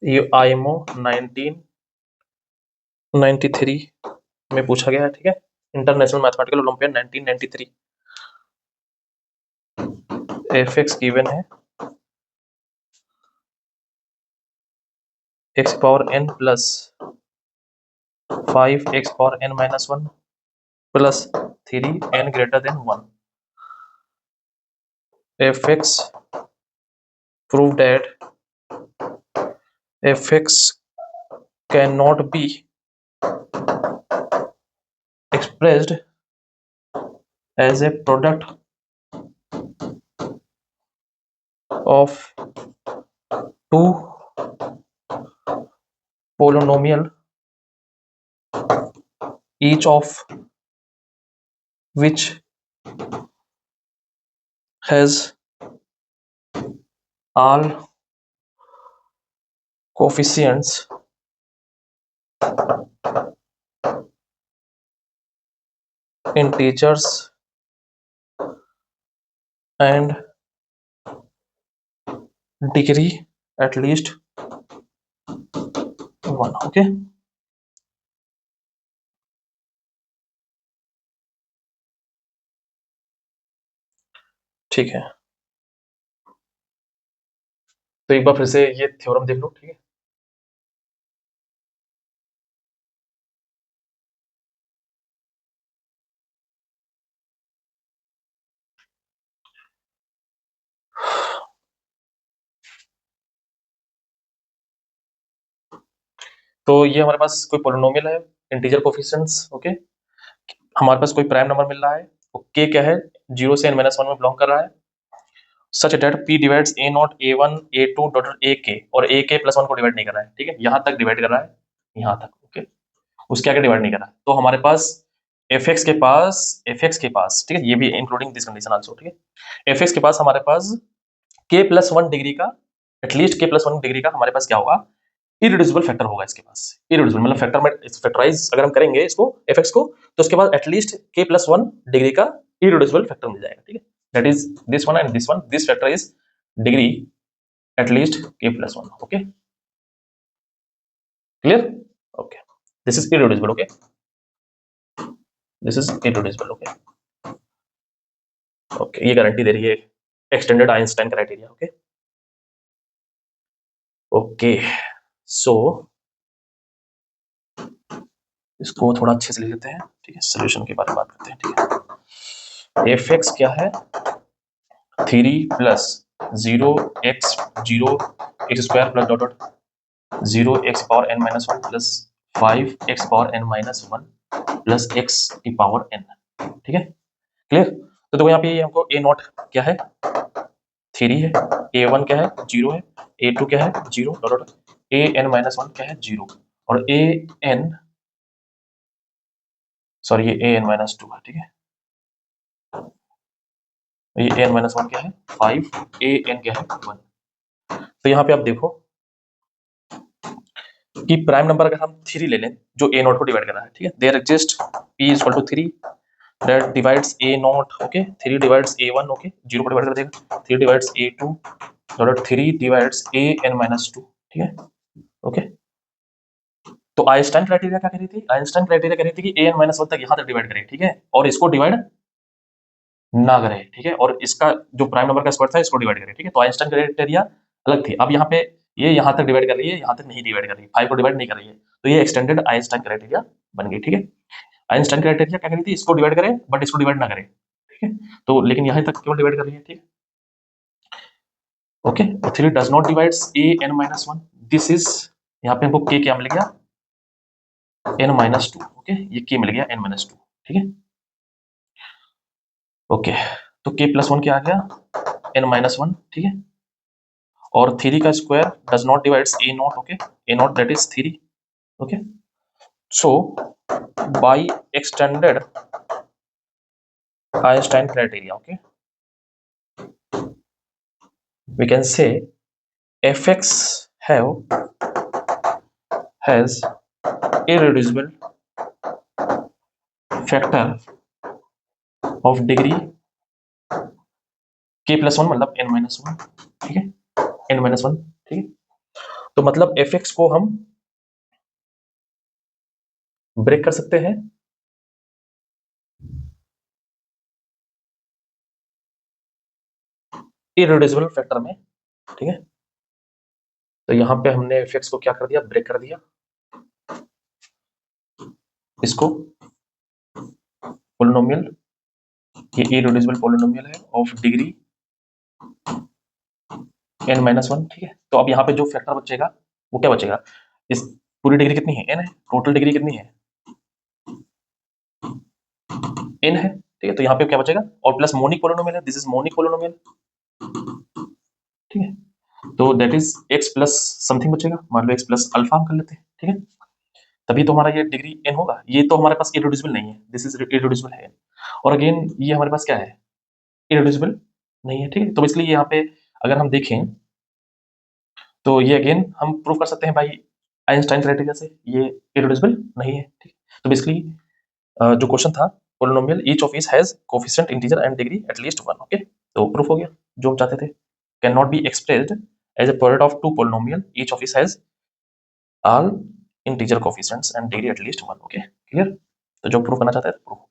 ये आईएमओ 1993 में पूछा गया है, ठीक है, international mathematical olympiad 1993। F X given है X power n plus 5x power n minus 1 plus 3n greater than 1। F X prove that F X can not be expressed as a product of two polynomial each of which has all coefficients integers and degree at least 1। Okay, ठीक है, तो एक बार फिर से ये theorem देख लो, ठीक है। तो ये हमारे पास कोई पोलिनोमियल है, इंटीजर कोफिशिएंट्स, ओके। हमारे पास कोई प्राइम नंबर मिल रहा है, के क्या है, 0 से n माइनस 1 में बिलोंग कर रहा है, such that p divides a not a1 a2 dot ak, और ak प्लस 1 को डिवाइड नहीं कर रहा है, ठीक है, यहां तक डिवाइड कर रहा है, यहां तक, ओके, उसके आगे डिवाइड नहीं कर रहा है। तो हमारे पास fx के पास, ठीक है, ये भी इंक्लूडिंग दिस कंडीशन आल्सो, ठीक है, fx के पास हमारे पास k प्लस 1 डिग्री का, एटलीस्ट k प्लस 1 डिग्री का हमारे पास क्या होगा, इरिड्यूसिबल फैक्टर होगा इसके पास। इरिड्यूसिबल मतलब फैक्टर में फैक्टराइज अगर हम करेंगे इसको fx को, तो उसके बाद एटलीस्ट k प्लस 1 डिग्री का इरिड्यूसिबल फैक्टर मिल जाएगा, ठीक है, that is this one and this one, this factor is degree at least k plus 1, okay, clear, okay, this is irreducible, okay, this is irreducible, okay, okay, ये guarantee दे रही है extended Einstein criteria, okay, okay, so इसको थोड़ा अच्छे से लिख लेते हैं, ठीक है, सोल्यूशन के बारे में बात करते हैं, ठीक है। एफ एक्स क्या है, 3 plus 0 x square plus dot dot 0 x power n minus 1 plus 5x power n minus 1 plus x की पावर n, ठीक है, क्लियर। तो देखो यहाँ पे हमको a नॉट क्या है, 3 है, a1 क्या है, 0 है, a2 क्या है, 0 डॉट डॉट an माइनस 1 क्या है, 0, और an सॉरी ये an माइनस 2 है, ठीक है, ये an माइनस 1 क्या है, 5, an क्या है, 1। तो यहाँ पे आप देखो कि प्राइम नंबर अगर हम 3 ले लें जो a नॉट को डिवाइड कर रहा है, ठीक है, there exist p is equal to 3 that divides a naught, okay, 3 divides a1, okay, 0 को डिवाइड कर देगा, 3 divides a2 dot 3 divides an minus 2, ठीक है, ओके। तो आइंस्टाइन क्राइटेरिया क्या कह रही थी, आइंस्टाइन क्राइटेरिया कह रही थी कि an माइनस 1 तक यहाँ तक डिवाइड करे, ठीक है, और इसको डिवाइड ना करे, ठीक है, और इसका जो प्राइम नंबर का स्क्वायर था इसको डिवाइड करे, ठीक है, तो आइंस्टाइन क्राइटेरिया अलग थी। अब यहाँ पे ये यहाँ तक डिवाइड कर रही है, यहाँ तक नहीं डिवाइड कर रही है, 5 को डिवाइड नहीं कर रही है, तो ये एक्सटेंडेड आइंस्टाइन क्राइटेरिया बन गई, ठीक है। आइंस्टाइन क्राइटेरिया क्या करी थी, इसको डिवाइड करे बट इसको डिवाइड ना करे, ठीक है, तो लेकिन यहाँ तक केवल डिवाइड कर रही है, ठीक है, okay. 3 does not divides a n minus 1, this is, यहाँ पे हमको k क्या मिल गया, n माइनस 2, ओके, ये k मिल गया n माइनस 2, ठीक है, ओके। तो k प्लस 1 क्या आ गया, n माइनस 1, ठीक है, और 3 का square does not divides a naught, okay, a naught that is 3, okay. So by extended Einstein criteria, okay, we can say fx has irreducible factor of degree k plus 1 मतलब n minus 1, ठीक है, n minus 1, ठीक है। तो मतलब fx को हम break कर सकते हैं इररिड्यूसिबल फैक्टर में, ठीक है। तो यहाँ पे हमने fx को क्या कर दिया, ब्रेक कर दिया, इसको पोलिनोमियल, ये इररिड्यूसिबल पोलिनोमियल है ऑफ डिग्री n-1, ठीक है। तो अब यहाँ पे जो फैक्टर बचेगा वो क्या बचेगा, इस पूरी डिग्री कितनी है, n है, टोटल डिग्री कितनी है, n है, ठीक है। तो यहाँ पे क्या बचेगा, और प्लस मोनिक पोलिनोमियल है, दिस इज मोनिक पोलिनोमियल, ठीक है। तो that is x plus something बचेगा, मान लो x प्लस अल्फा हम कर लेते हैं, ठीक है। तभी तो हमारा ये डिग्री n होगा, ये तो हमारे पास इररिड्यूसिबल नहीं है, दिस इज इररिड्यूसिबल है, और अगेन ये हमारे पास क्या है, इररिड्यूसिबल नहीं है, ठीक है। तो इसलिए यहाँ पे अगर हम देखें तो ये अगेन हम प्रूव कर सकते हैं भाई आइंस्टाइन क्राइटेरिया से, ये इररिड्यूसिबल नहीं है, ठीक है। तो बेसिकली जो क्वेश्चन था, polynomial each of is has coefficient integer and degree at least 1, okay. तो प्रूफ हो गया जो हम चाहते थे, can not be expressed as a product of two polynomial each of is has all integer coefficients and degree at least 1, okay, clear. तो जो proof करना चाहते हैं प्रूफ